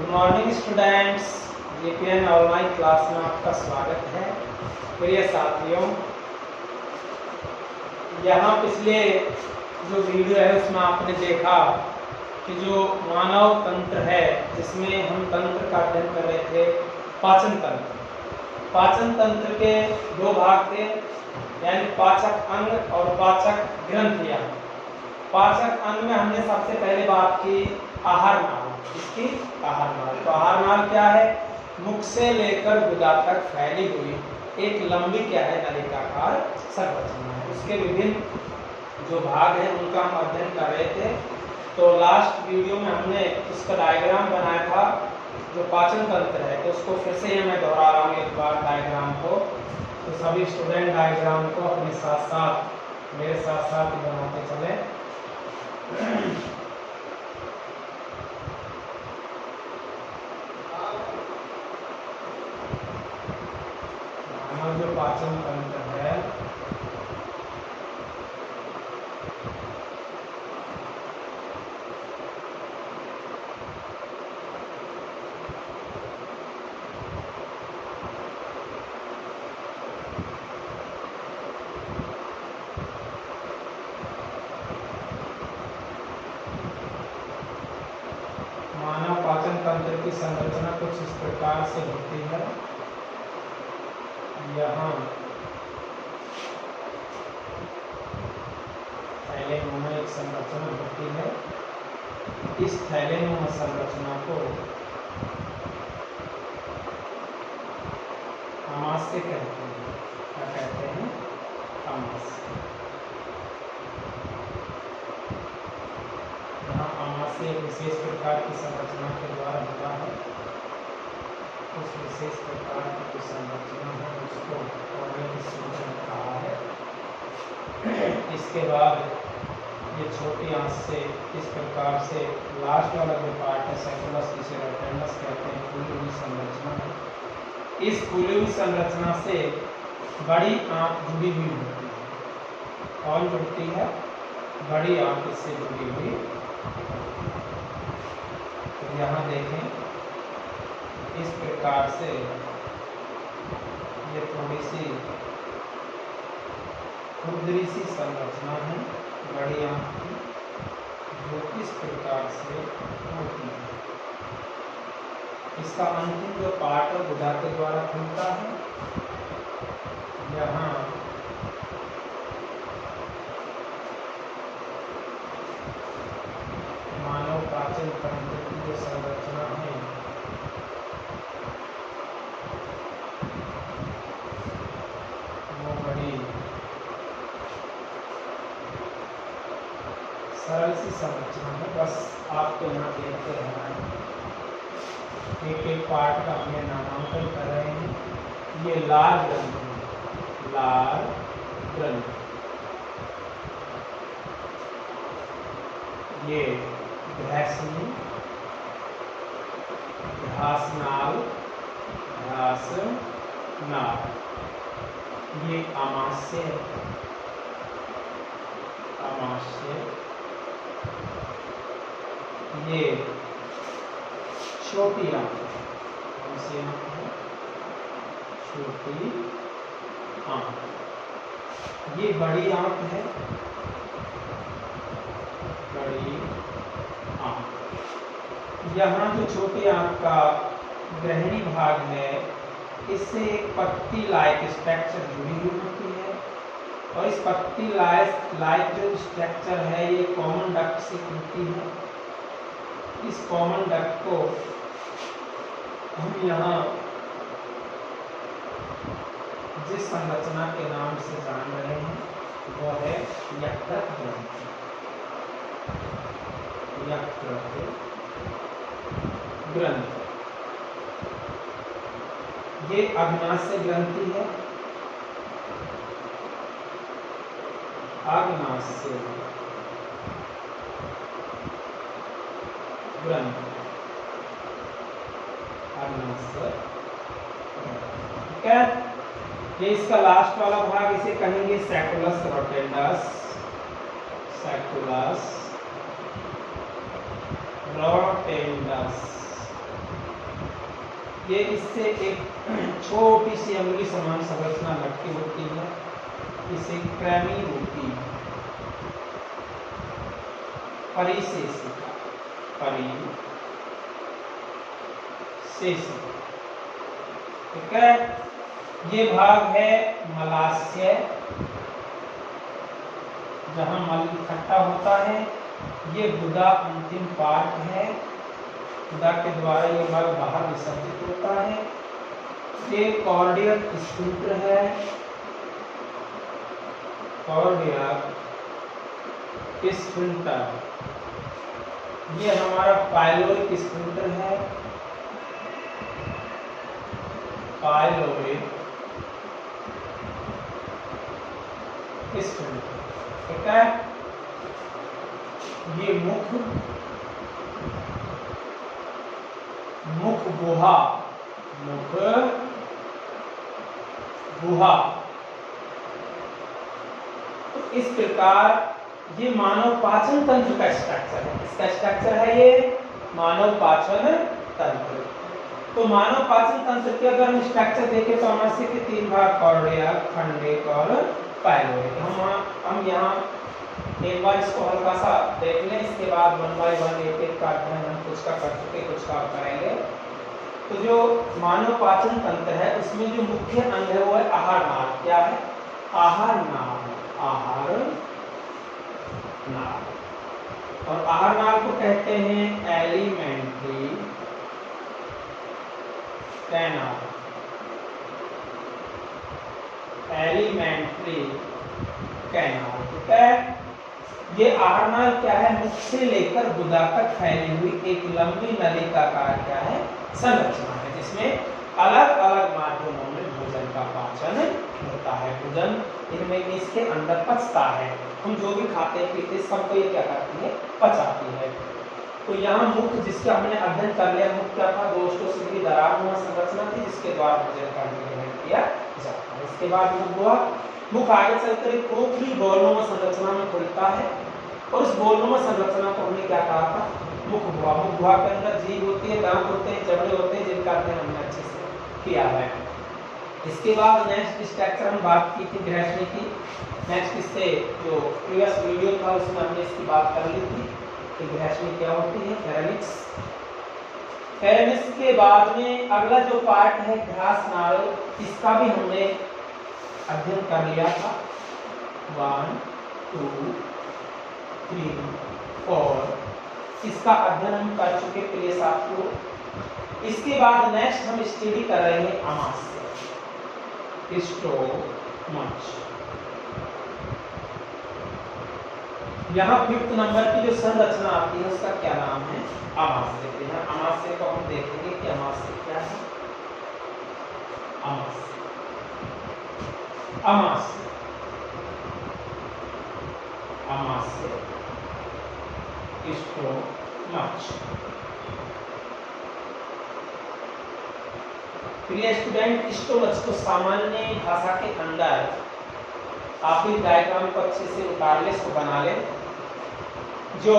Good morning students, GPN online class में आपका स्वागत है। प्रिय साथियों, यहाँ पिछले जो वीडियो है उसमें आपने देखा कि जो मानव तंत्र है जिसमें हम तंत्र का अध्ययन कर रहे थे, पाचन तंत्र। पाचन तंत्र के दो भाग थे, यानी पाचक अंग और पाचक ग्रंथियां। पाचक अंग में हमने सबसे पहले बात की आहार नाल। इसकी आहार नाल, तो आहार नाल क्या है? मुख से लेकर गुदा तक फैली हुई एक लंबी क्या है, नलिकाकार संरचना है। उसके विभिन्न जो भाग हैं उनका हम अध्ययन कर रहे थे। तो लास्ट वीडियो में हमने उसका डायग्राम बनाया था जो पाचन तंत्र है, तो उसको फिर से मैं दोहरा रहा हूँ एक बार डायग्राम को। तो सभी स्टूडेंट डायग्राम को अपने साथ साथ मेरे साथ साथ बनाते चले। जो पाचन तंत्र है मानव पाचन तंत्र की संरचना कुछ इस प्रकार से होती है। यहाँ थैलेनुमा एक संरचना होती है। इस थैलेनुमा संरचना को आमाशय कहते हैं। क्या कहते हैं? आमाशय। यहाँ आमाशय एक विशेष प्रकार की संरचना के द्वारा बना है। उस विशेष प्रकार की जो संरचना है उसको कहा है। इसके बाद ये छोटी आंत से इस प्रकार से लास्ट वाला जो पार्ट है सैकुलस, जिसे रोटेंडस कहते हैं, फूली हुई संरचना है। इस फूली हुई संरचना से बड़ी आंत जुड़ी हुई होती है। कौन जुड़ती है? बड़ी आंत इससे जुड़ी हुई। तो यहाँ देखें, इस प्रकार से ये थोड़ी सी खुरदरी सी संरचना है बड़ी आंत की, जो इस प्रकार से होती है। इसका अंतिम जो पार्ट है गुदा के द्वारा खुलता है। यहाँ मानव पाचन तंत्र की जो संरचना है वो बड़ी सरल सी संरचना है। बस आपको यहाँ देखते रहना है, एक एक पार्ट का हमने नामांकन कर रहे हैं। ये लाल ग्रंथि है, लाल ग्रंथि। ये घैसनी, घासनाल, घासनाल। ये आमाशय, आमाशय। ये छोटी आंत, कौन सी आंत है? छोटी आंत। ये बड़ी आंत है, बड़ी आंत। यहाँ जो छोटी आंत का ग्रहणी भाग है, इससे एक पत्ती लाइक स्ट्रक्चर जुड़ी हुई होती है। और इस पत्ती लाइक जो स्ट्रक्चर है ये कॉमन डक्ट से खुलती है। इस कॉमन डक्ट को हम यहाँ जिस संरचना के नाम से जान रहे हैं वो है यकृत ग्रंथि। यकृत ग्रंथि ये अग्नाशय ग्रंथि है। अग्नाशय ग्रंथि, अग्नाशय। ठीक है, ये इसका लास्ट वाला भाग, इसे कहेंगे सैकुलस रोटेंडस। सैकुलस रोटेंडस। ये इससे एक छोटी सी अंगुली समान संरचना लटकी होती है, इसे क्रैमी होती है। परिसेसिका, परिसेसिका, ठीक है। ये भाग है मलाशय, जहां मल इकट्ठा होता है। ये गुदा अंतिम पार्ट है, गुदा के द्वारा ये मल बाहर विसर्जित होता है। ये कॉर्डियल स्फिंक्टर है, कॉर्डियल स्फिंक्टर। ये हमारा पाइलोरिक स्फिंक्टर है, पाइलोरिक स्फिंक्टर, ठीक है। ये मुख गुहा, मुख गुहा। तो इस प्रकार ये मानव पाचन तंत्र का स्ट्रक्चर है। इसका स्ट्रक्चर है ये मानव पाचन तंत्र। तो मानव पाचन तंत्र के अगर हम स्ट्रक्चर देखें तो आमाशय के 3 भाग, कॉर्डिया, खंडिक और पाइलोरिक। हम यहाँ एक बार इसको हल्का सा देख लें, इसके बाद 1 बाय 1 एक का अध्ययन हम कुछ का कर चुके, कुछ का करेंगे। तो जो मानव पाचन तंत्र है उसमें जो मुख्य अंग है वो है आहार नाल। क्या है? आहार नाल, आहार नाल। और आहार नाल को कहते हैं एलिमेंट्री कैनाल, एलिमेंट्री कैनाल, ठीक है। ये आहार नाल क्या है? मुख से लेकर गुदा तक फैली हुई एक लंबी नलिकाकार क्या है? संरचना है, जिसमें अलग अलग माध्यमों में भोजन का पाचन होता है। भोजन इनमें इसके अंदर पचता है। हम जो भी खाते पीते सबको ये क्या करती है? पचाती है। तो यहाँ मुख, जिसका हमने अध्ययन कर लिया, मुख क्या था? दोस्तों सीधी दरारनुमा संरचना थी, जिसके द्वारा भोजन का निर्वहन किया जाता है। इसके बाद मुख हुआ, मुख आगे चलकर एक खोखली बॉलनुमा संरचना में खुलता है, और उस बॉलनुमा संरचना को हमने क्या कहा था? मुख गुहा। मुख गुहा के अंदर जीभ होती है, दांत होते हैं, जबड़े होते हैं, जिनका अध्ययन हमने अच्छे से किया है। इसके बाद नेक्स्ट स्ट्रक्चर हम बात की थी ग्रहणी की। नेक्स्ट इससे जो प्रीवियस वीडियो था उसमें हमने इसकी बात कर ली थी कि ग्रहणी क्या होती है, फेरेनिक्स। फेरेनिक्स के बाद में अगला जो पार्ट है घ्रास नाल, इसका भी हमने अध्ययन कर लिया था। 1 2 3 4 इसका अध्ययन हम कर चुके प्रिय साथियों। इसके बाद नेक्स्ट हम स्टडी कर रहे हैं आमाशय, स्टोमच। यहाँ 5th नंबर की जो संरचना आती है उसका क्या नाम है? आमाशय। यहाँ आमाशय को हम देखेंगे कि आमाशय क्या है। आमाशय, आमाशय, आमाशय, स्टोमच। प्रिय स्टूडेंट, स्टोमच को सामान्य भाषा के अंदर आप इस डायग्राम को अच्छे से उतार ले, इसको बना ले। जो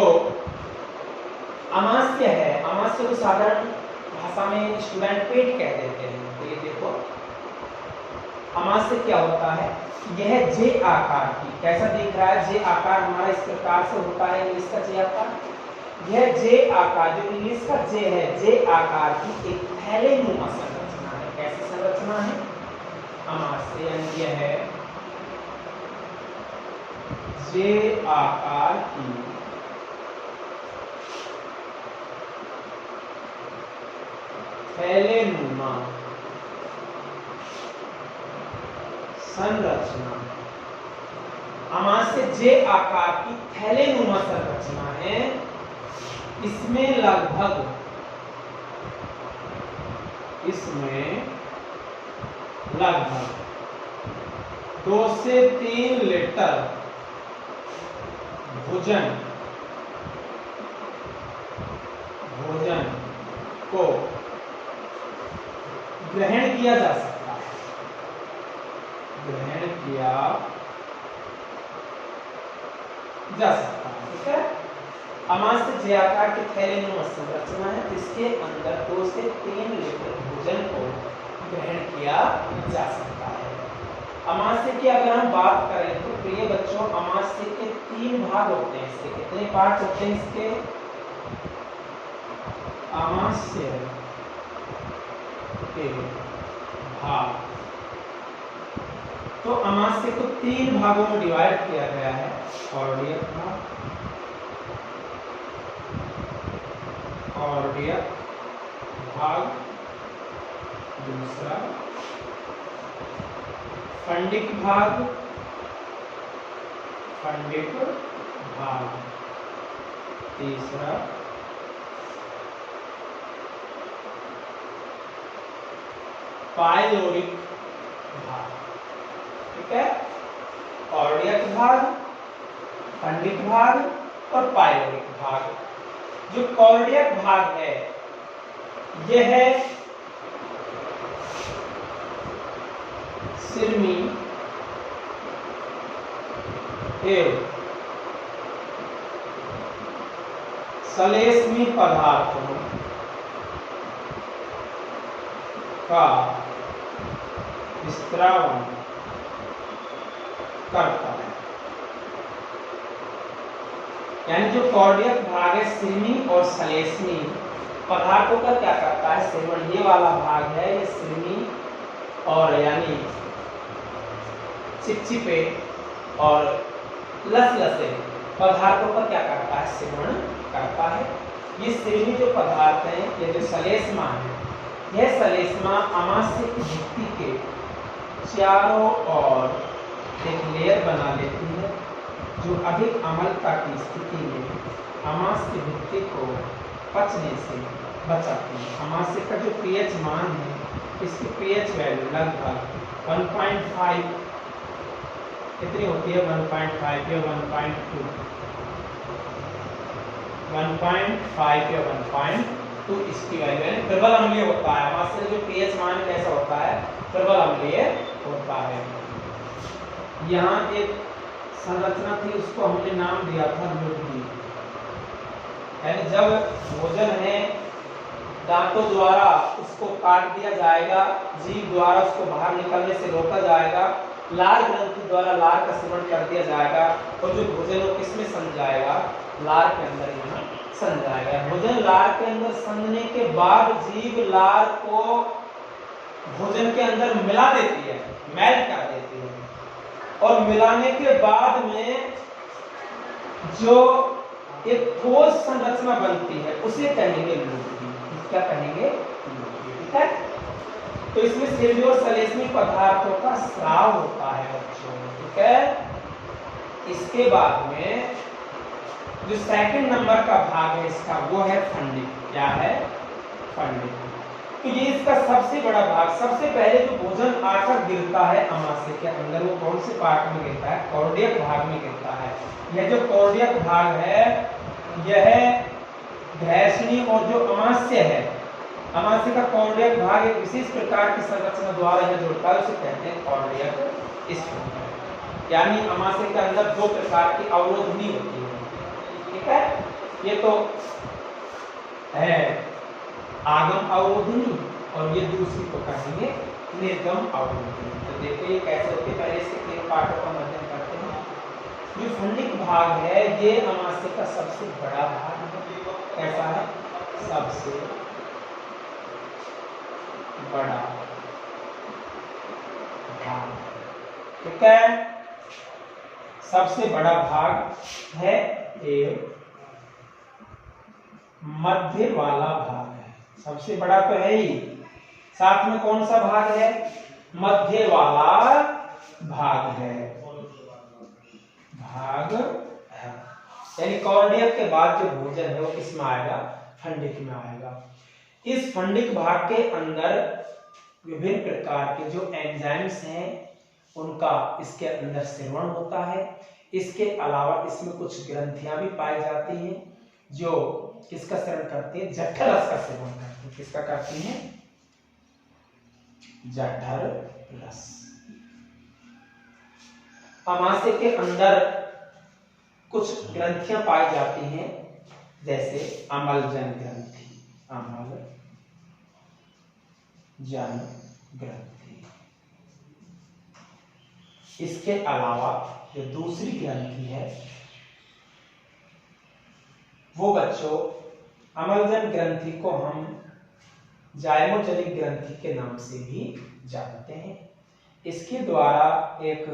आमाशय है, आमाशय को साधारण भाषा में स्टूडेंट पेट कह देते हैं। तो ये देखो आमाशय क्या होता है? यह जे आकार की, कैसा दिख रहा है? जे आकार हमारा इस प्रकार से होता है, इंग्लिश का जे आकार। यह जे आकार, जो इंग्लिश का जे है, जे आकार की एक थैलेनुमा संरचना है। कैसी संरचना है? आमाशय यह है जे आकार की थैलेनुमा संरचना। आमाशय जे आकार की थैलेनुमा संरचना है। इसमें लगभग 2 से 3 लीटर भोजन को ग्रहण किया जा सकता है, ग्रहण किया जा सकता है, ठीक है। अमाशय जे आकार के थैलेनुमा संरचना है, इसके अंदर 2 से 3 लीटर भोजन को ग्रहण किया जा सकता है। अमाशय की अगर हम बात करें तो प्रिय बच्चों, अमाशय के 3 भाग होते हैं। इसके कितने पार्ट होते हैं? इसके अमाशय के भाग, तो अमाशय को 3 भागों में डिवाइड किया गया है। कॉर्डियक भाग, कॉर्डियक भाग, दूसरा फंडिक भाग, फंडिक भाग, तीसरा पाइलोरिक भाग। ठीक है, कॉर्डियक भाग, फंडिक भाग और पाइलोरिक भाग। जो कॉर्डियक भाग है यह है सिरमी एवं सलेस्मी पदार्थों का विस्त्रावन करता है। यानी जो कॉर्डियक भाग है सिरमी और सलेस्मी पदार्थों का क्या करता है? सेवन। ये वाला भाग है ये सिरमी और यानी चिपचिपे और लसलसे पदार्थों का क्या करता है? सेवन करता है। ये सिरमी जो पदार्थ हैं, ये जो सलेस्मा है, यह सलेस्मा अमाशय की भित्ति के चारों ओर एक लेयर बना लेती है, जो अधिक अम्लता की स्थिति में अमाशय भित्ति को पचने से बचाती है। अमाशय का जो पीएच मान है, इसकी पीएच वैल्यू लगभग 1.5 कितनी होती है? 1.5 या 1.2, 1.5 या 1.2 इसकी वैल्यू है। प्रबल अम्लीय होता है। अमाशय जो पीएच मान कैसा होता है? प्रबल अम्लीय होता है। यहाँ एक संरचना थी, उसको हमने नाम दिया था लुडगी। यानी जब भोजन है दांतों द्वारा उसको काट दिया जाएगा, जीभ द्वारा उसको बाहर निकलने से रोका जाएगा, लार ग्रंथि द्वारा लार का सेवन कर दिया जाएगा, और जो भोजन वो किसमें सन जाएगा? लार के अंदर यहाँ सन जाएगा। भोजन लार के अंदर सनने के बाद जीभ लार को भोजन के अंदर मिला देती है, मेल्ट कर देती है, और मिलाने के बाद में जो एक ठोस संरचना बनती है उसे कहेंगे लुडगी। क्या कहेंगे? लुडगी। ठीक है, तो इसमें सिरमी और सलेस्मी पदार्थों का स्राव होता है बच्चों। ठीक है, इसके बाद में जो सेकंड नंबर का भाग है इसका, वो है फंडिक। क्या है? फंडिक। तो ये इसका सबसे बड़ा भाग। सबसे पहले जो भोजन आकर गिरता है अमाशय के अंदर, वो कौन से पार्ट में गिरता है? कॉर्डियक भाग में गिरता है। यह जो कॉर्डियक भाग है, यह घैषणी और जो अमाशय है, अमाशय का कॉर्डियक भाग एक विशेष प्रकार की संरचना द्वारा यह जुड़ता है, उसे कहते हैं कॉर्डियक स्फिंक्टर। यानी अमाशय के अंदर 2 प्रकार की अवरोधनी होती है। ठीक है, ये तो है आगम अवरोधनी, और ये दूसरी को कहेंगे निर्गम अवरोधनी। तो देखो ये कैसे होती है, पहले इसके 3 पार्टों का अध्ययन करते हैं। जो फंडिक भाग है ये अमाशय का सबसे बड़ा भाग है। कैसा है? सबसे बड़ा भाग। ठीक है, सबसे बड़ा भाग है एवं मध्य वाला भाग है। सबसे बड़ा तो है ही, साथ में कौन सा भाग है? मध्य वाला भाग है। भाग है यानी कॉर्डियक के बाद जो भोजन है वो किसमें आएगा? फंडिक में आएगा। इस फंडिक भाग के अंदर विभिन्न प्रकार के जो एंजाइम्स हैं उनका इसके अंदर सेवन होता है। इसके अलावा इसमें कुछ ग्रंथियां भी पाई जाती हैं जो किसका सेवन करती है? जठर रस का सेवन करती है। किसका करती है? जठर रस। अमाशय के अंदर कुछ ग्रंथियां पाई जाती हैं जैसे अम्लजन ग्रंथि, अम्लजन ग्रंथि। इसके अलावा जो दूसरी ग्रंथि है वो बच्चों, अम्लजन ग्रंथि को हम जाइमोजेनिक ग्रंथि के नाम से भी जानते हैं। इसके द्वारा एक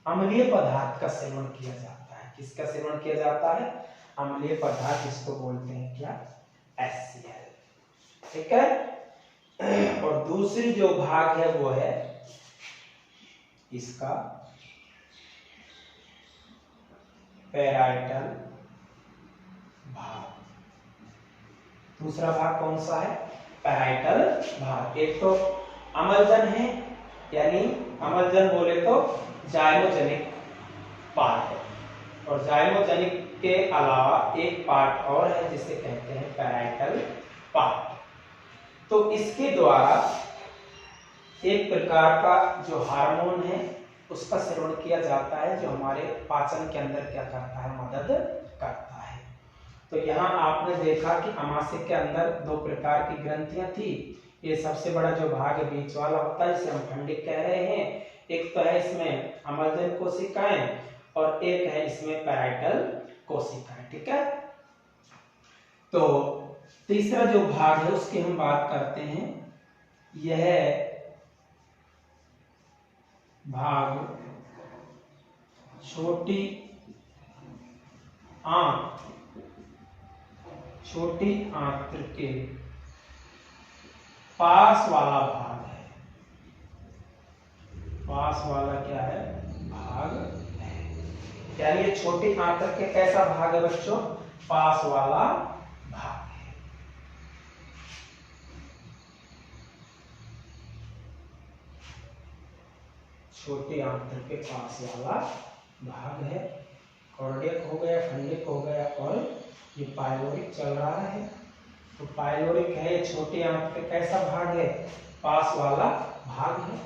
अम्लीय पदार्थ का सेवन किया जाता है। किसका सेवन किया जाता है? अम्लीय पदार्थ, जिसको बोलते हैं क्या? HCl। ठीक है। और दूसरी जो भाग है वो है इसका पैराइटल भाग। दूसरा भाग कौन सा है? पैराइटल भाग। एक तो अम्लजन है, यानी अम्लजन बोले तो जाइमोजेनिक पार्ट है, और जाइमोजेनिक के अलावा एक पार्ट और है जिसे कहते हैं पैराइटल पार्ट। तो इसके द्वारा एक प्रकार का जो हार्मोन है उसका सेवन किया जाता है, जो हमारे पाचन के अंदर क्या करता है? मदद करता है। तो यहाँ आपने देखा कि अमाशय के अंदर दो प्रकार की ग्रंथियां थी। ये सबसे बड़ा जो भाग है बीच वाला होता है, इसे हम फंडिक कह रहे हैं। एक तो है इसमें अम्लजन कोशिकाएं और एक है इसमें पैराइटल कोशिकाएं। ठीक है। तो तीसरा जो भाग है उसकी हम बात करते हैं। यह भाग छोटी आंत्र के पास वाला भाग है। पास वाला क्या है? भाग है। यानी ये छोटी आंत्र के कैसा भाग है बच्चों? पास वाला भाग है। छोटी आंत्र के पास वाला भाग है। कॉर्डियक हो गया, फंडिक हो गया, और ये पाइलोरिक चल रहा है। तो पाइलोरिक है, ये छोटी आंत्र का कैसा भाग है? पास वाला भाग है।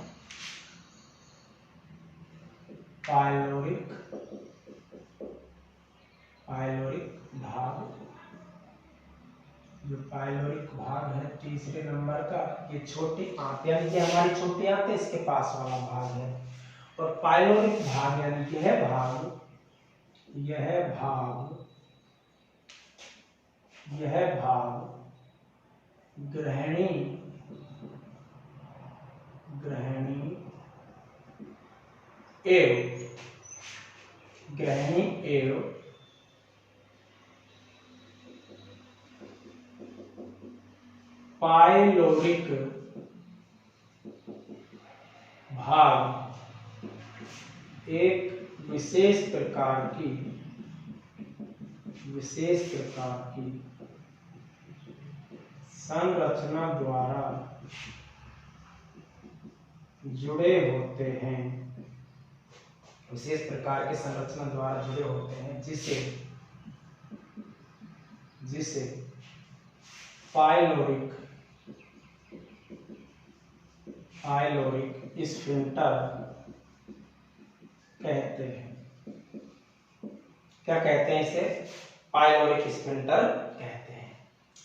पाइलोरिक भाग, जो पाइलोरिक भाग है तीसरे नंबर का, ये छोटी आंत, यानी कि हमारी छोटी आंत है, इसके पास वाला भाग है। और पाइलोरिक भाग यानी कि यह भाग ग्रहणी एवं पाइलोरिक भाग एक विशेष प्रकार की संरचना द्वारा जुड़े होते हैं। विशेष प्रकार के संरचना द्वारा जुड़े होते हैं, जिसे पाइलोरिक स्फिंक्टर कहते हैं। क्या कहते हैं इसे? पाइलोरिक स्फिंक्टर कहते हैं।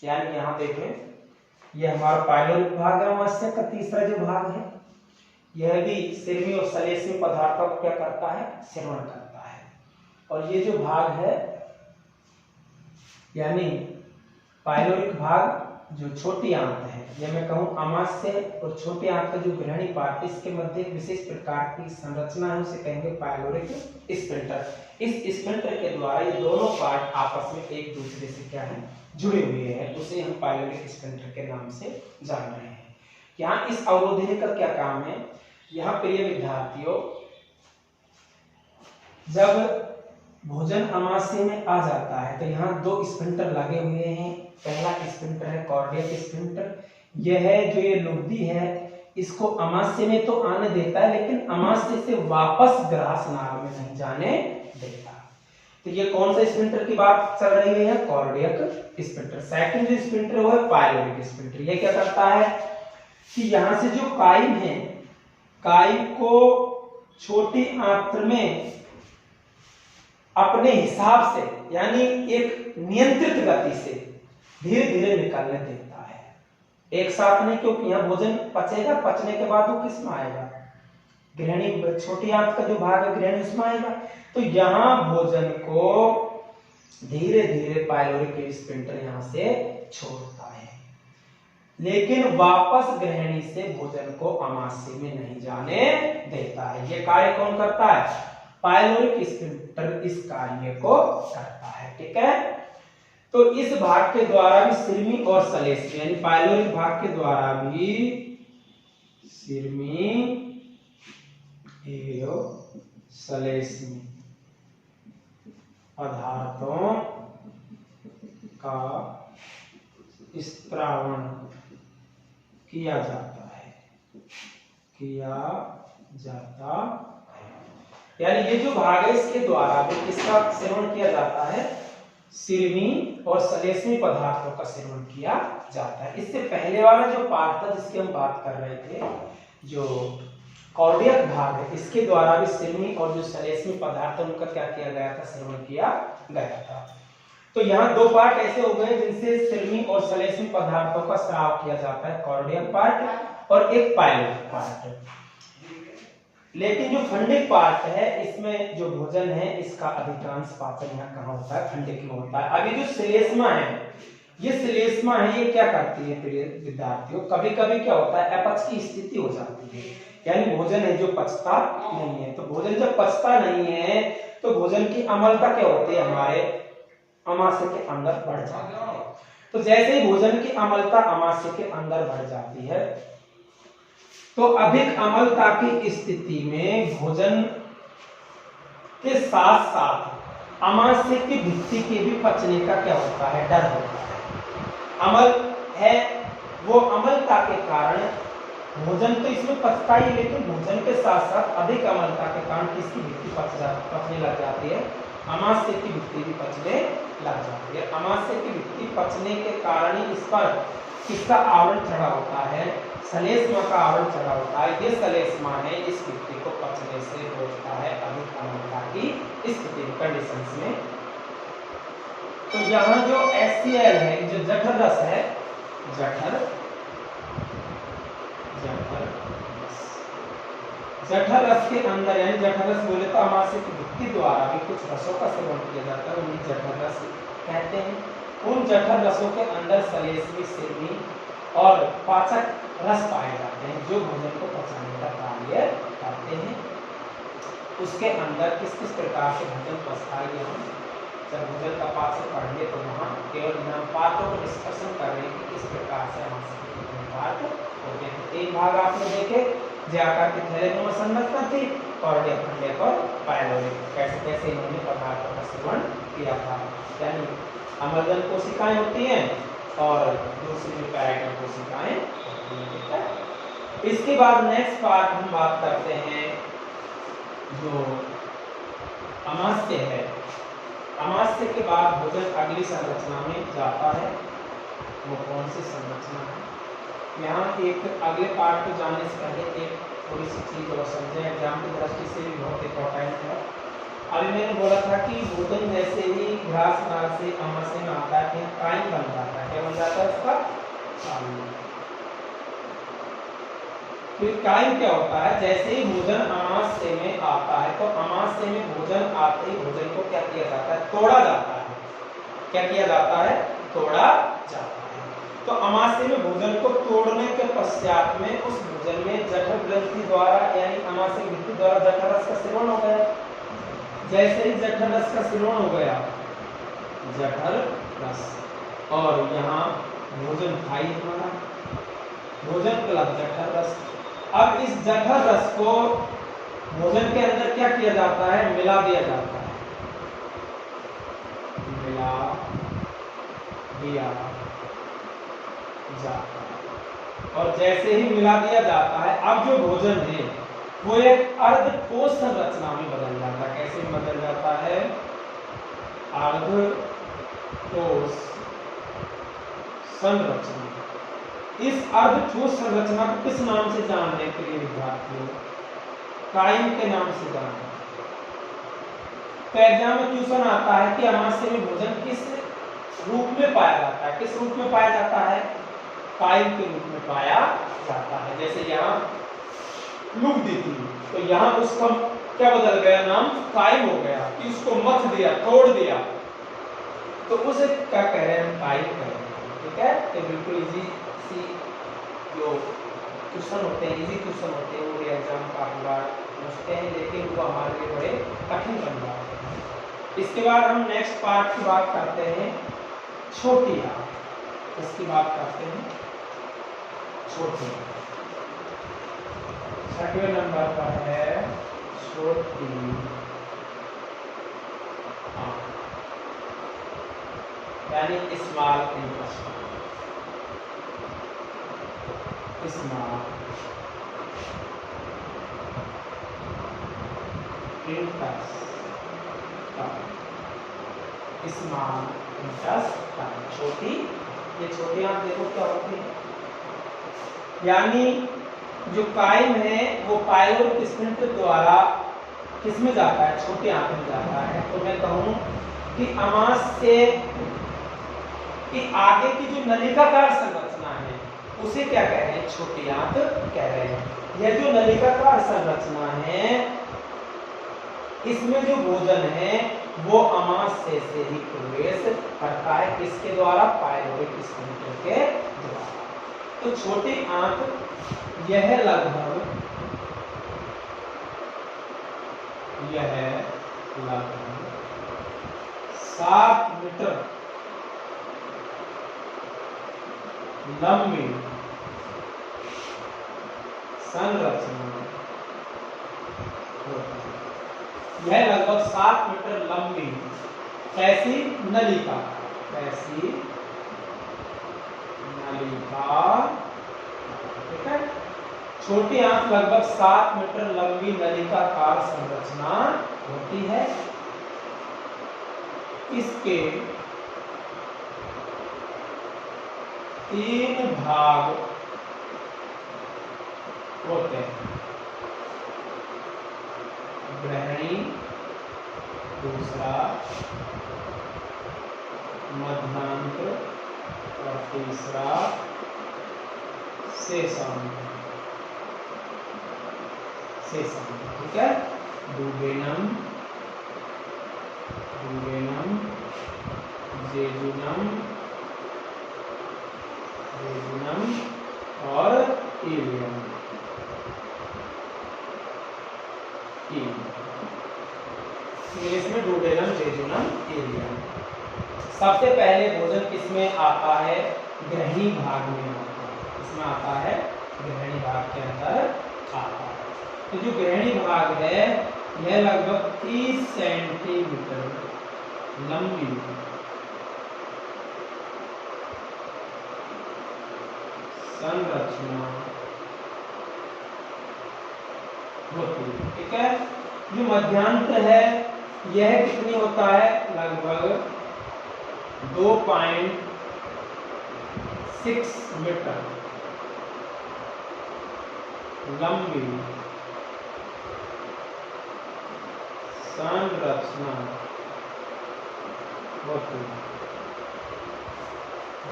यानी यहां देखें, यह हमारा पाइलोरिक भाग है। अमाशय का तीसरा जो भाग है, यह भी श्लेष्मी और सलेष्मी पदार्थों को क्या करता है? सेवन करता है। और ये जो भाग है, यानी पाइलोरिक भाग जो छोटी आंत है, यह मैं कहूं अमाशय और छोटी आंत का जो ग्रहणी पार्ट, इसके मध्य एक विशेष प्रकार की संरचना है, उसे कहेंगे पाइलोरिक स्फिंक्टर। इस स्फिंक्टर के द्वारा ये दोनों पार्ट आपस में एक दूसरे से क्या है? जुड़े हुए हैं। उसे हम पाइलोरिक स्फिंक्टर के नाम से जान रहे हैं। यहाँ इस अवरोधिनी का क्या काम है? यहाँ प्रिय विद्यार्थियों, जब भोजन अमाशय में आ जाता है तो यहाँ दो स्फिंक्टर लगे हुए हैं। पहला स्फिंक्टर है कॉर्डियक स्फिंक्टर। यह है जो ये लुब्धि है, इसको अमाशय में तो आने देता है, लेकिन अमाशय से वापस ग्रास नाल में नहीं जाने देता। तो ये कौन सा स्फिंक्टर की बात चल रही है? Cardiac sphincter. सेकंड जो स्फिंक्टर है वो है पाइलोरिक स्फिंक्टर। ये क्या करता है कि यहां से जो काइम है, काइम को छोटी आंत्र में अपने हिसाब से यानी एक नियंत्रित गति से धीरे धीरे निकलने देता है, एक साथ नहीं, क्योंकि यहाँ भोजन पचेगा, पचने के बाद वो किस में आएगा, ग्रहणी, छोटी आंत का जो भाग है ग्रहणी उसमें आएगा। तो यहाँ भोजन को धीरे धीरे पाइलोरिक स्फिंक्टर यहाँ से छोड़ता है, लेकिन वापस ग्रहणी से भोजन को आमाशय में नहीं जाने देता है। ये कार्य कौन करता है, पाइलोरिक स्फिंक्टर इस कार्य को करता है। ठीक है, तो इस भाग के द्वारा भी सिरमी और सलेस्मी यानी पाइलोरिक भाग के द्वारा भी सिरमी एवं सलेस्मी पदार्थों का स्त्रावण किया जाता है, यानी ये जो भाग है इसके द्वारा भी किसका सेवन किया जाता है, सिरमी और सलेस्मी पदार्थों का सेवन किया जाता है। इससे पहले वाला जो पार्ट था जिसकी हम बात कर रहे थे, जो कार्डियक भाग है, इसके द्वारा भी सिरमी और जो सलेस्मी पदार्थ उनका क्या किया गया था, सेवन किया गया था। तो यहाँ दो पार्ट ऐसे हो गए जिनसे सिरमी और सलेस्मी पदार्थों का स्राव किया जाता है, कार्डियक पार्ट और एक पाइलोरिक पार्ट। लेकिन जो फंडिक पार्ट है इसमें जो भोजन है इसका अधिकांश पाचन यहाँ कहाँ होता है, फंडिक में होता है। अभी जो श्लेष्मा है, ये श्लेष्मा है, ये क्या करती है प्रिय विद्यार्थियों, कभी कभी क्या होता है, अपच की स्थिति हो जाती है, यानी भोजन है जो पचता नहीं है। तो भोजन जब पचता नहीं है तो भोजन की अम्लता क्या होती है, हमारे आमाशय के अंदर बढ़ जाती है। तो जैसे ही भोजन की अम्लता आमाशय के अंदर बढ़ जाती है तो अधिक अम्लता की स्थिति में भोजन के साथ साथ आमाशय की भित्ति के भी पचने का क्या होता है, डर होता है। अम्ल है, वो अम्लता के कारण भोजन तो इसमें पचता ही, लेकिन भोजन के साथ साथ अधिक अम्लता के कारण किसकी भित्ति पचने लग जाती है, आमाशय की भित्ति भी पचने लग जाती है। आमाशय की भित्ति पचने के कारण ही इस पर किसका आवरण चढ़ा होता है, सलेस्मा का आवरण चढ़ा होता है। ये सलेस्मा है, इस भित्ति को पचने से रोकता है अधिक अम्लता की स्थिति कंडीशंस में। तो यहाँ जो HCl है, जो जठर रस है, जठर रस के अंदर, यानी जठर रस बोले तो आमाशय की भित्ति द्वारा भी कुछ रसों का सेवन किया जाता है, उन्हें जठर रस कहते हैं। उन जठर रसों के अंदर सलेस्मी, सिरमी और पाचक रस पाए जाते हैं जो भोजन को पचाने का कार्य करते हैं। उसके अंदर किस किस प्रकार से भोजन पचता है, हम जब भोजन का पाचन पढ़ेंगे तो वहाँ केवल हम पार्टों को डिस्कशन कर रहे हैं कि किस प्रकार से हमारे पार्ट होते हैं। तीन भाग आपने देखे, जो आकार की थैलेनुमा संरचना थी, कार्डियक, फंडिक और पाइलोरिक, कैसे कैसे इन्होंने पदार्थों का सेवन किया था। यानी अम्लजन कोशिकाएं होती हैं और दूसरी जो पैराइटल कोशिकाएं होती हैं। ठीक है, इसके बाद नेक्स्ट पार्ट हम बात करते हैं जो आमाशय है। आमाशय के बाद भोजन अगली संरचना में जाता है, वो कौन सी संरचना है। यहाँ एक अगले पार्ट को जानने से पहले एक थोड़ी सी चीज और समझें, एग्जाम की दृष्टि से भी बहुत इंपॉर्टेंट है। अभी मैंने बोला था कि भोजन जैसे ही घास नाल से आमाशय में आता है, कायम बन जाता है। क्या बन जाता है उसका, फिर कायम क्या होता है, जैसे ही भोजन आमाशय में आता है तो आमाशय में भोजन आते ही भोजन को क्या किया जाता है, तोड़ा जाता है। क्या किया जाता है, तोड़ा जाता है। तो आमाशय में भोजन को तोड़ने के पश्चात में उस भोजन में जठर ग्रंथि द्वारा यानी आमाशय की भित्ति द्वारा जठर रस का सेवन हो गया। जैसे ही जठर रस का सेवन हो गया, जठर रस, और यहाँ भोजन खाई हमारा, भोजन प्लस जठर रस। अब इस जठर रस को भोजन के अंदर क्या किया जाता है, मिला दिया जाता है, मिला दिया जाता है। और जैसे ही मिला दिया जाता है, अब जो भोजन है वो एक अर्ध ठोस संरचना में बदल जाता है। कैसे बदल जाता है, अर्ध ठोस संरचना। इस अर्ध ठोस संरचना को किस नाम से जान रहे प्रिय विद्यार्थियों, कायम के नाम से जान रहे। तो एग्जाम में क्वेश्चन आता है कि अमाशय में भोजन किस रूप में पाया जाता है? किस रूप में पाया जाता है? कायम के रूप में पाया जाता है। जैसे यहाँ लुक दी थी, तो यहाँ उसका क्या बदल गया? नाम कायम हो गया कि उसको मथ दिया, तोड़ दिया, तो उसे क्या कह रहे हैं? हम कायम कह रहे हैं। ठीक है, तो बिल्कुल इजी सी जो क्वेश्चन होते हैं, इजी क्वेश्चन होते हैं, वो एग्जाम काफी बार पूछते हैं, लेकिन वो हमारे लिए बड़े कठिन बन जाते हैं। इसके बाद हम नेक्स्ट पार्ट की बात करते हैं, छोटी आ। इसकी बात करते हैं छोटी। 6वें नंबर पर है छोटी आ, यानी स्मॉल इंटेस्टाइन। स्मॉल इंटेस्टाइन, छोटी। ये छोटी आंत देखो क्या होती है, यानी जो कायम है वो पाइलोट स्फिंक्टर द्वारा किसमें जाता है? छोटी आंत में जाता है। तो मैं कहूं कि अमाशय कि आगे की जो नलिकाकार संरचना है उसे क्या कह रहे हैं? छोटी आंत कह रहे हैं। यह जो नलिकाकार संरचना है, इसमें जो भोजन है वो अमाशय से ही प्रवेश करता है। किसके द्वारा? पाइलोरिक स्फिंक्टर के द्वारा। तो छोटी आंत यह लगभग 7 मीटर लंबी संरचना होती है। यह लगभग 7 मीटर लंबी कैसी नलिका, कैसी नलिका, ठीक है। छोटी आंत लगभग 7 मीटर लंबी नलिकाकार संरचना होती है। इसके 3 भाग होते हैं, ग्रहणी, दूसरा मध्यांत्र और तीसरा सेशांत्र। ठीक है। डुडेनम, जेजुनम और इलियम। इंग्लिश में डुडेनम, जेजुनम, इलियम। सबसे पहले भोजन किसमें आता है? ग्रहणी भाग में आता है। इसमें आता है, ग्रहणी भाग के अंदर आता है। तो जो ग्रहणी भाग है यह लगभग 30 सेंटीमीटर लंबी संरचना होती है। ठीक है। जो मध्यांत्र है यह कितनी होता है? लगभग 2.6 मीटर लंबी संरचना होती है।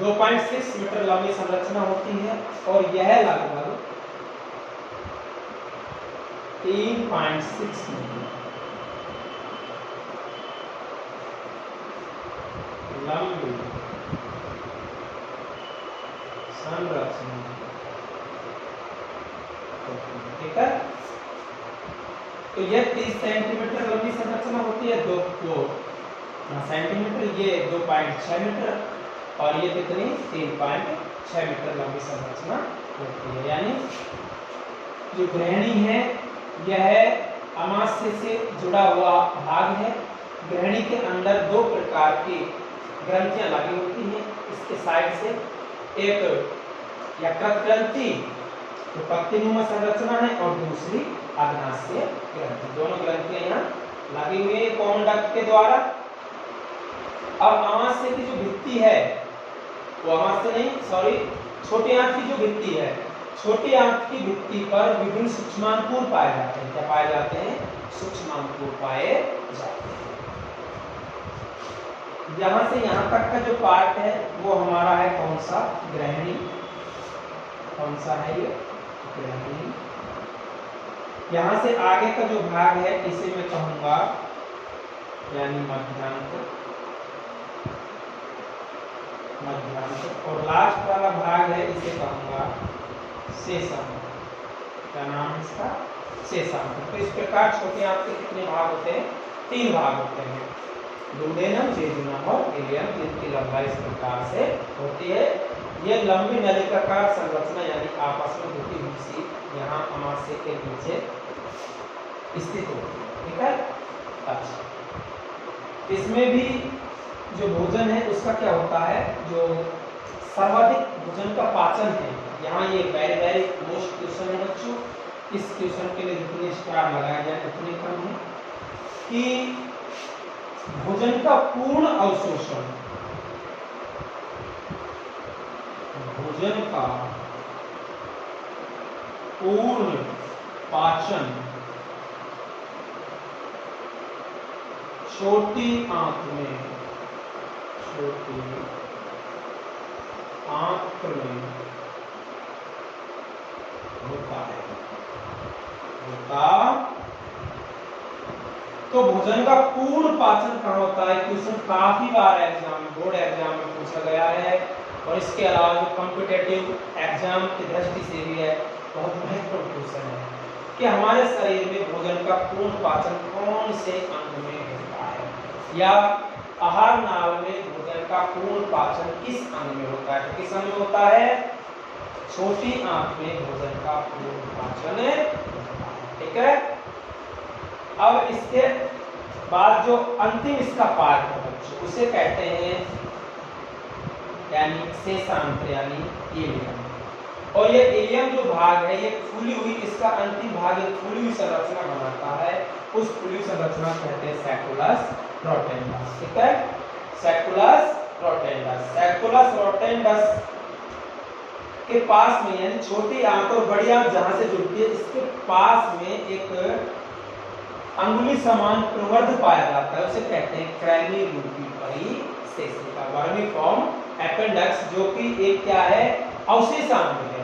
2.6 मीटर लंबी संरचना होती है और यह लगभग 3.6 मीटर लंबी संरचना होती है। ठीक है। तो यह 30 सेंटीमीटर लंबी संरचना होती है। 2 सेंटीमीटर, ये 2.6 मीटर और ये कितनी? 3.6 मीटर लंबी संरचना होती है। यानी जो ग्रहणी है यह अमाशय से जुड़ा हुआ भाग है। ग्रहणी के अंदर 2 प्रकार की ग्रंथियां लगी होती हैं। इसके साइड से एक यकृत ग्रंथि जो पत्तीनुमा संरचना है और दूसरी अग्नाशय ग्रंथि। दोनों ग्रंथियां यहाँ लगी हुई है कॉमन डक्ट के द्वारा। अब अमाशय की जो भित्ति है वो अमाशय नहीं, सॉरी, छोटी आंत की जो भित्ति है, छोटी आंत की भित्ति पर विभिन्न सूक्ष्माणुकूल पाए जाते हैं। क्या पाए जाते हैं? सूक्ष्माणुकूल पाए जाते हैं। यहाँ से यहाँ तक का जो पार्ट है वो हमारा है कौन सा, ग्रहणी। कौन सा है ये, ग्रहणी। यहाँ से आगे का जो भाग है इसे मैं कहूंगा यानी मध्यांतर। मध्यांतर। और लास्ट वाला भाग है इसे कहूंगा शेषांतर। क्या नाम है इसका, शेषांतर। तो इस प्रकार छोटे आंत के कितने भाग होते हैं, 3 भाग होते हैं, डुडेनम, जेजुनम और इलियम, जिनकी लंबाई इस प्रकार से होती है। ये लंबी नलिकाकार संरचना यानी आपस में जुटी हुई सी यहाँ आमाशय के नीचे स्थित होती है, ठीक है। अच्छा, इसमें भी जो भोजन है उसका क्या होता है, जो सर्वाधिक भोजन का पाचन है, यहाँ ये वेरी वेरी मोस्ट क्वेश्चन है बच्चों। इस क्वेश्चन के लिए जितने स्टार लगाए जाए उतने कम है कि भोजन का पूर्ण अवशोषण, भोजन का पूर्ण पाचन छोटी आंत में, छोटी आंत में होता है, होता। तो भोजन का पूर्ण पाचन कहाँ होता है, क्वेश्चन काफी बार एग्जाम, बोर्ड एग्जाम में पूछा गया है। और इसके अलावा जो कॉम्पिटेटिव एग्जाम की दृष्टि से भी है, बहुत महत्वपूर्ण क्वेश्चन है कि हमारे शरीर में भोजन का पूर्ण पाचन कौन से अंग में होता है, या आहार नाल में भोजन का पूर्ण पाचन किस अंग में होता है। तो किस अंग में होता है, छोटी आंत में भोजन का पूर्ण पाचन होता है, ठीक है। अब इसके बाद जो अंतिम इसका पार्ट है बच्चों, उसे कहते हैं यानी शेषांत्र यानी इलियम। और ये इलियम जो भाग है ये फूली हुई, इसका अंतिम भाग एक फूली हुई संरचना बनाता है, उस फूली हुई संरचना कहते हैं सैकुलस रोटेंडस, ठीक है। सैकुलस रोटेंडस। सैकुलस रोटेंडस के पास में यानी छोटी आंत और बड़ी आंत जहां से जुड़ती है, इसके पास में एक अंगुली समान प्रवर्ध पाया जाता है, उसे कहते हैं क्रैनी रूपी परिसेशिका, वर्मीफॉर्म एपेंडिक्स, जो कि एक क्या है, अवशेष अंग है।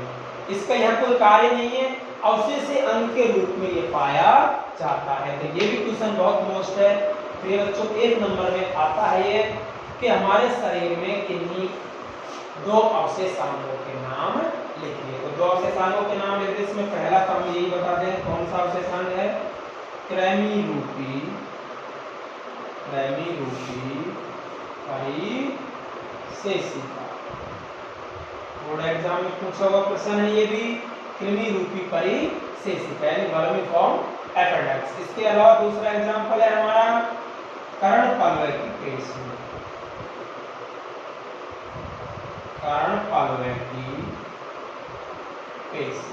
इसका यहाँ कोई कार्य नहीं है, अवशेष अंग के रूप में ये पाया जाता है। तो ये भी क्वेश्चन बहुत मोस्ट है, तो ये बच्चों 1 नंबर में आता है ये कि हमारे शरीर में किन्हीं 2 अवशेष अंगों के नाम लिखिए। तो 2 अवशेष अंगों के नाम लिखते, इसमें पहला तो हम यही बता दें कौन सा अवशेष अंग है, क्रैनी रूपी परिसेशिका। बोर्ड एग्जाम में पूछा हुआ प्रश्न है ये भी, कृमि रूपी परिसेशिका यानी वर्मीफॉर्म एपेंडिक्स। इसके अलावा दूसरा एग्जांपल है हमारा कर्णपालव की पेशी। कर्णपालव की पेशी,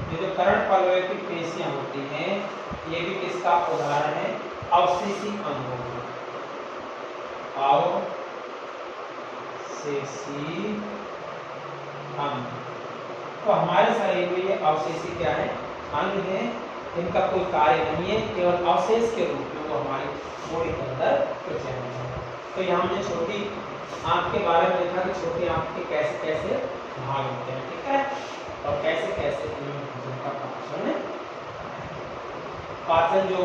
ये जो कर्णपालव की पेशियां होती हैं, ये भी किसका उदाहरण है, अवशेषी अंगों का। अवशेषी अंग। तो हमारे शरीर में ये अवशेषी क्या है, अंग है, इनका कोई कार्य नहीं है, केवल अवशेष के रूप में वो हमारी बॉडी के अंदर प्रेजेंट है। तो यहाँ हमने छोटी आंत के बारे में देखा कि छोटी आंत के कैसे कैसे भाग होते हैं, ठीक है, और कैसे कैसे इनमें भोजन का पाचन जो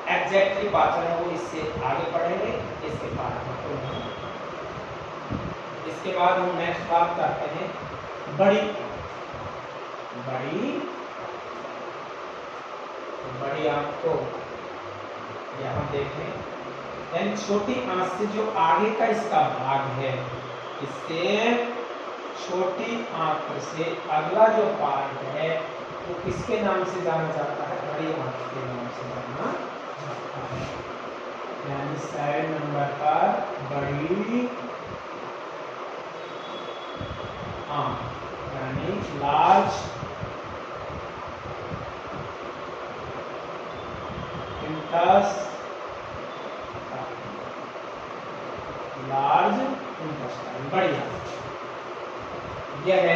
एग्जैक्टली पाचन है वो इससे आगे बढ़ेंगे, इसके बाद इसके बाद हम नेक्स्ट बात करते हैं बड़ी आंत को यहाँ देखें, यानी छोटी आंत से जो आगे का इसका भाग है, इससे छोटी आंत से अगला जो पार्ट है वो किसके नाम से जाना जाता है, बड़ी आंत के नाम से जाना जाता है। यानी 7 नंबर पर बड़ी आंत यानी लार्ज इंटेस्टाइन, बड़ी आंत। यह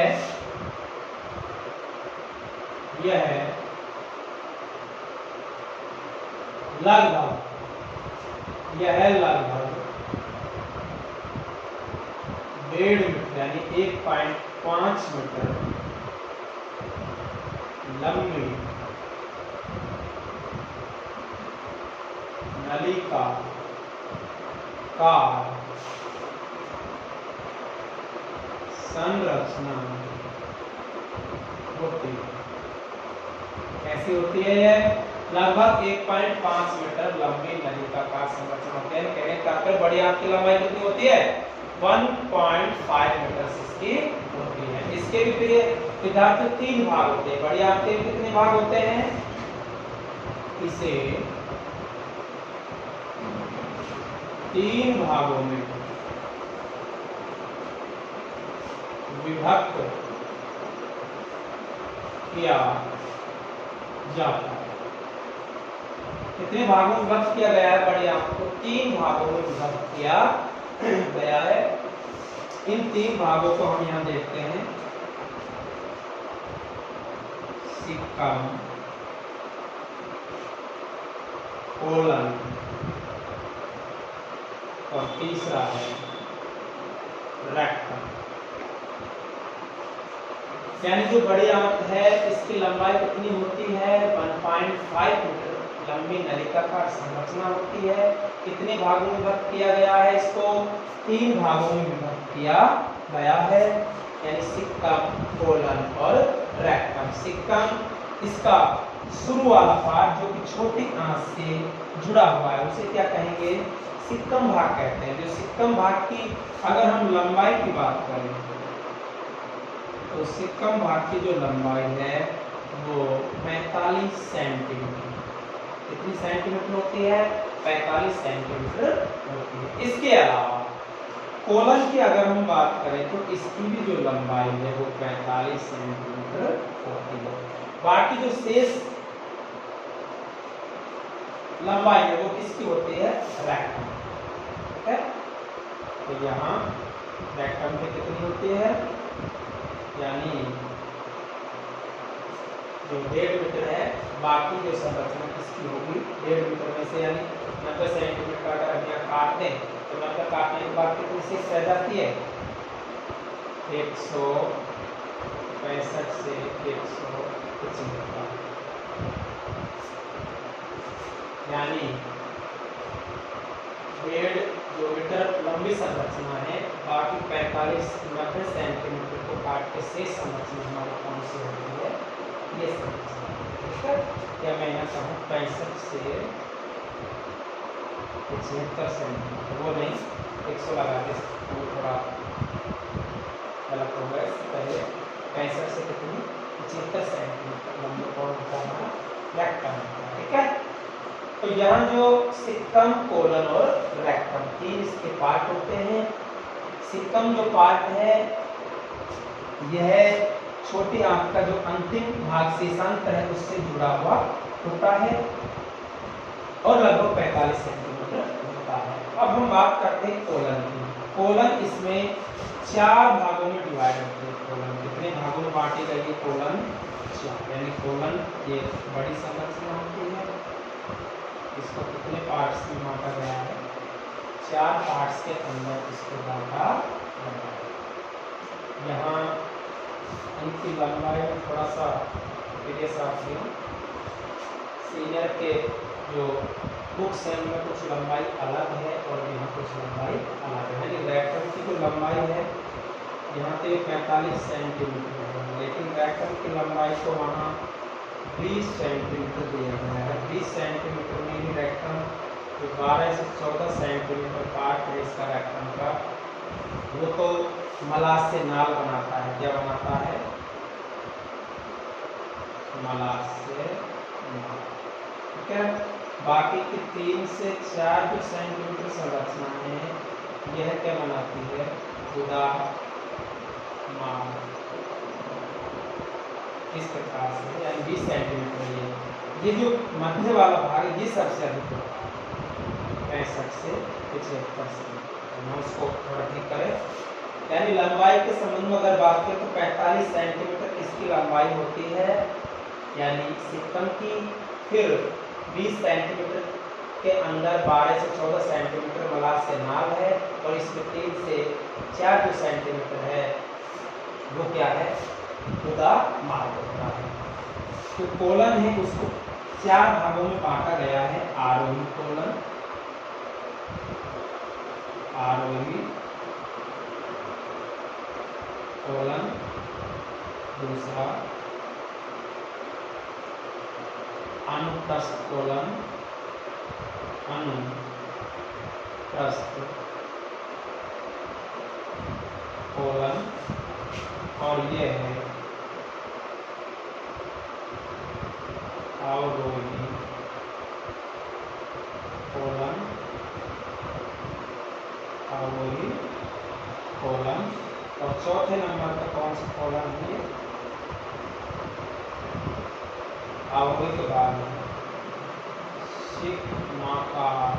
लगभग यह है लगभग 1.5 मीटर यानी 1.5 मीटर लंबी नलिका का संरचना होती है। कैसी होती है यह? लगभग 1.5 मीटर लंबी नलिका का संरचना होती है। कहने का तात्पर्य बड़ी आंत की लंबाई कितनी होती है? 1.5 मीटर इसकी होती है। इसके भी फिर विद्यार्थी 3 भाग होते हैं। बड़ी आंत के कितने भाग होते हैं? इसे 3 भागों में विभक्त किया जाता है। कितने भागों में विभक्त किया गया है? बड़ी आंत को 3 भागों में विभक्त किया गया है। इन 3 भागों को हम यहाँ देखते हैं। सिक्कम, कोलन और तीसरा है रेक्टम। यानी जो बड़ी आंत है इसकी लंबाई कितनी होती है? 1.5 मीटर लंबी नलिका का संरचना होती है। कितने भागों में विभक्त किया गया है? इसको 3 भागों में विभक्त किया गया है, यानी सिक्कम, कोलन और रेक्टम। सिक्कम इसका शुरू वाला पार्ट जो कि छोटी आंत से जुड़ा हुआ है उसे क्या कहेंगे? सिक्कम भाग कहते हैं। जो सिक्कम भाग की अगर हम लंबाई की बात करें तो सिक्कम भाग की जो लंबाई है वो 45 सेंटीमीटर। कितनी सेंटीमीटर होती है? 45 सेंटीमीटर होती है। इसके अलावा कोलन की अगर हम बात करें तो इसकी भी जो लंबाई है वो 45 सेंटीमीटर होती है। बाकी जो शेष लंबाई है वो किसकी होती है? रेक्टम। ठीक है, तो यहाँ रेक्टम की कितनी होती है? यानी जो 1.5 मीटर है, बाकी जो संरचना किसकी होगी? 1.5 मीटर में से यानी 90 सेंटीमीटर अगर हम यहाँ काट दें तो 90 काटने के बाद कितनी शेष रह जाती है? 165 से 175, यानी 1.5 जो मीटर लंबी संरचना है, बाकी 45-90 सेंटीमीटर को काट के शेष संरचना हमारी कौन सी होती है? ये संरचना। ठीक है, या मैं यहाँ कहूँ 65 से 75 सेंटीमीटर, वो नहीं 100 लगा के वो थोड़ा गलत हो गया। इससे पहले 65 से कितनी 75 सेंटीमीटर लंबी कौन होता है? हमारा रेक्टम। ठीक है, तो यहाँ जो सिक्कम, कोलन और रेक्टम 3 इसके पार्ट होते हैं। सिक्कम जो पार्ट है यह छोटी आंत का जो अंतिम भाग शेषांत है उससे जुड़ा हुआ होता है और लगभग 45 सेंटीमीटर होता है। अब हम बात करते हैं कोलन की। कोलन इसमें 4 भागों में डिवाइड होती है। कोलन कितने भागों में बांटी गई है? कोलन 4, यानी कोलन ये बड़ी संरचना होती है। इसको कितने पार्ट्स में बांटा गया है? 4 पार्ट्स के अंदर इसको बांटा गया है। यहाँ इनकी लंबाई में थोड़ा सा मेरे साथियों सीनियर के जो बुक्स हैं उनमें कुछ लंबाई अलग है और यहाँ कुछ लंबाई अलग है। यानी रेक्टम की जो लंबाई है यहाँ पे 45 सेंटीमीटर है, लेकिन रेक्टम की लंबाई को वहाँ 20 सेंटीमीटर दिया गया है। 20 सेंटीमीटर में ही रेक्टम जो 12 से 14 सेंटीमीटर पार्ट है इसका रेक्टम का, वो तो मलास से नाल बनाता है। क्या बनाता है? मलास से नाल। ठीक है, बाकी की 3 से 4 जो सेंटीमीटर संरचना है यह क्या बनाती है? गुदा, माल। इस प्रकार से यानी 20 सेंटीमीटर ये जो मध्य वाला भाग है ये सबसे अधिक होता है, 65 से 75 सेंटीमीटर। हम उसको थोड़ा ठीक करें, यानी लंबाई के संबंध में अगर बात करें तो 45 सेंटीमीटर इसकी लंबाई होती है यानी सिक्कम की, फिर 20 सेंटीमीटर के अंदर 12 से 14 सेंटीमीटर मलाशय नाल है और इसमें 3 से 4 जो सेंटीमीटर है वो क्या है, गुदा मार्ग होता है। तो कोलन है उसको 4 भागों में बांटा गया है। आरोही कोलन, आरोही कोलन, दूसरा अनुप्रस्थ कोलन, अनुप्रस्थ कोलन, और ये है अवरोही कोलन, अवरोही कोलन। और चौथे नंबर का कौन सा कोलन है, अवरोही के बाद सिग्माकार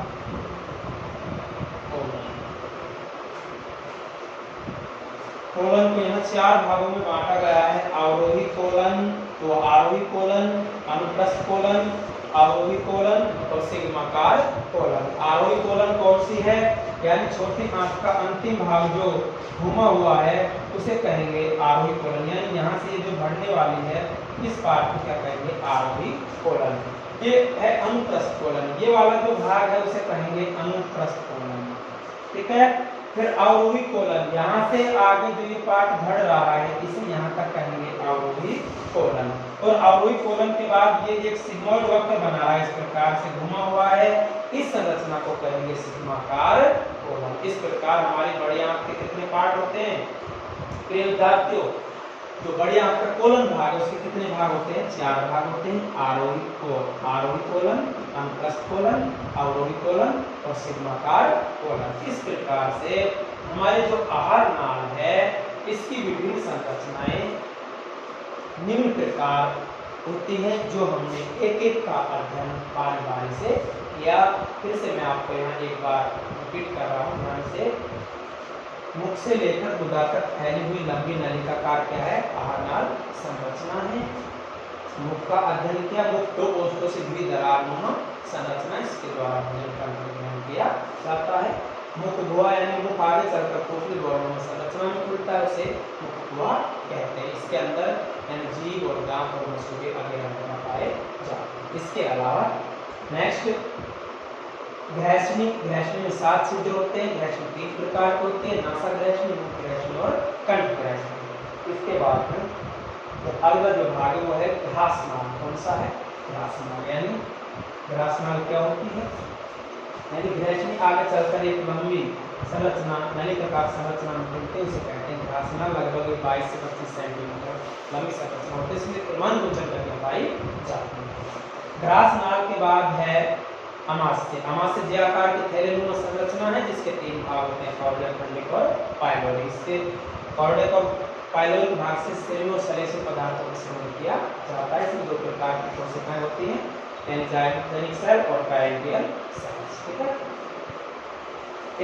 कोलन। कोलन को यहाँ 4 भागों में बांटा गया है। अवरोही कोलन, तो आरोही कोलन, अनुप्रस्थ कोलन, अवरोही कोलन और सिग्माकार कोलन। आरोही कोलन कौन सी है, यानी छोटी आंख का अंतिम भाग जो घुमा हुआ है उसे कहेंगे आरोही कोलन। यानी यहाँ से जो बढ़ने वाली है इस पार्ट को क्या कहेंगे, आरोही कोलन। ये है अनुप्रस्थ कोलन, ये वाला जो भाग है उसे कहेंगे अनुप्रस्थ कोलन। ठीक है। फिर अवरोही कोलन, यहाँ से आगे जो ये पार्ट बढ़ रहा है इसे यहाँ तक कहेंगे अवरोही कोलन। और अवरोही कोलन के बाद ये एक सिग्मोइड वक्र बना रहा है, इस प्रकार से घुमा हुआ है, इस संरचना को कहेंगे सिग्माकार कोलन। इस प्रकार हमारी बड़ी आंख के कितने पार्ट होते हैं, प्रिय विद्यार्थियों, जो बड़ी आंख का कोलन भाग है उसके कितने भाग होते हैं, 4 भाग होते हैं। आरोही कोलन, अनुप्रस्थ कोलन, अवरोही कोलन और सिग्माकार कोलन। इस प्रकार से हमारे जो आहार नाल है इसकी विभिन्न संरचनाएं निम्न प्रकार होती है, जो हमने एक एक का अध्ययन बारी से किया। फिर से मैं आपको यहाँ एक बार रिपीट कर रहा हूँ ध्यान से। मुख से लेकर गुदा तक फैली हुई लंबी नलिकाकार क्या है, आहार नाल संरचना है। मुख का अध्ययन किया, मुख 2 कोष्ठों से जुड़ी दरारनुमा संरचना, इसके द्वारा भोजन का अध्ययन किया जाता है। मुख गुहा यानी मुख आगे चलकर खोखली द्वारा संरचना में खुलता है, उसे मुख गुहा कहते हैं। इसके अंदर यानी जीभ और दांत और मसूड़े वगैरह पाए जाते हैं। इसके अलावा नेक्स्ट घ्रैष्णी, घ्रैष्णी में 7 छिद्र होते हैं। घ्रैष्णी 3 प्रकार के होते हैं, नासा घ्रैष्णी, मुख घ्रैष्णी और कंठ घ्रैष्णी। इसके बाद अगला जो भाग है वो है घ्रासनाल। कौन सा है, घ्रासनाल। यानी घ्रासनाल क्या होती है, यानी घ्रैष्णी आगे चलकर एक लंबी संरचना नलिकाकार संरचना में खुलते हैं, उसे कहते हैं घ्रासनाल। लगभग 22 से 25 सेंटीमीटर लंबी संरचना होती है, इसलिए मान गुंजन करके पाई जाती है। घ्रासनाल के बाद है अमाशय। अमाशय जे आकार की थैलेनुमा संरचना है जिसके 3 भाग होते हैं, कॉर्डियल, खंडिक और पाइलोरी। इससे कॉर्डियल और पाइलोरी भाग से सेल और सलेसिल पदार्थों का सेवन किया जाता है। इसमें 2 प्रकार की कोशिकाएं होती हैं, यानी जाइगोजेनिक सेल और पैरेंटियल सेल्स। ठीक है।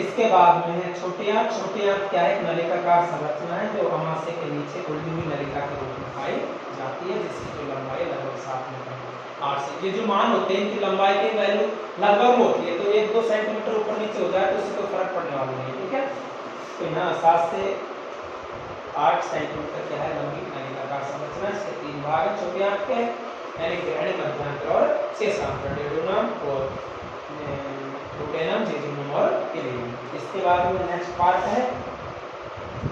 इसके बाद में है छोटी आंत। छोटी आंत क्या है, एक नलिकाकार संरचना है जो अमाशय के नीचे उलटी हुई नलिका के रूप में पाई जाती है, जिसकी जो लंबाई लगभग 7 मीटर 8 से। ये जो मान होते हैं इनकी लंबाई की वैल्यू लगभग होती है, तो 1-2 सेंटीमीटर ऊपर नीचे हो जाए तो उससे कोई फर्क पड़ने वाला नहीं है। ठीक है। तो यहाँ 7 से 8 सेंटीमीटर क्या है लंबी नलिकाकार संरचना, इसके 3 भाग है छोटी आंत के, यानी ग्रहणी, मध्यांतर और शेषांतर, डेड्यूनम और डुडेनम, जेजुनम और इलियम। इसके बाद में नेक्स्ट पार्ट है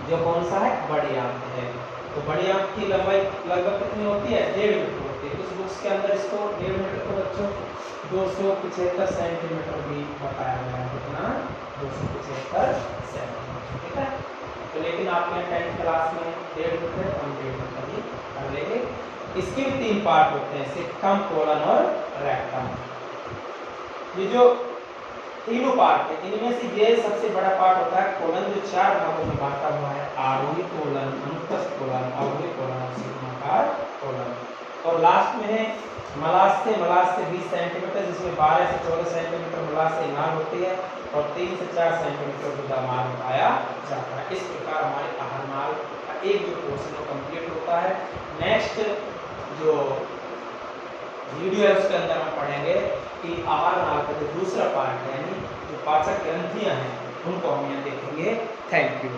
जो कौन सा है, बड़ी आंत है। तो बड़ी आंत की लंबाई लगभग कितनी होती है, 1.5 मीटर होती है। कुछ बुक्स के अंदर इसको 1.5 मीटर को बच्चों 275 सेंटीमीटर भी बताया गया है। कितना, 275 सेंटीमीटर। ठीक है। तो लेकिन आपके 10th क्लास में 1.5 मीटर हम 1.5 मीटर ही कर लेंगे। इसके भी 3 पार्ट होते हैं, सिक्टम, कोलन और रेक्टम। ये जो तीनों पार्ट है इनमें से ये सबसे बड़ा पार्ट होता है कोलन, जो 4 भागों में बांटा हुआ है, आरोही कोलन, अनुप्रस्थ कोलन, अवरोही कोलन और सिग्माकार कोलन। और लास्ट में है मलाशय। मलाशय 20 सेंटीमीटर, जिसमें 12 से 14 सेंटीमीटर मलाशय नाल होती है और 3 से 4 सेंटीमीटर गुदा मार्ग पाया जाता है। इस प्रकार हमारे आहार नाल का एक जो पोर्शन कंप्लीट होता है। नेक्स्ट जो वीडियो है उसके अंदर हम पढ़ेंगे कि आहार नाल का जो दूसरा पार्ट है यानी जो पाचक ग्रंथियां हैं उनको हम यहाँ देखेंगे। Thank you.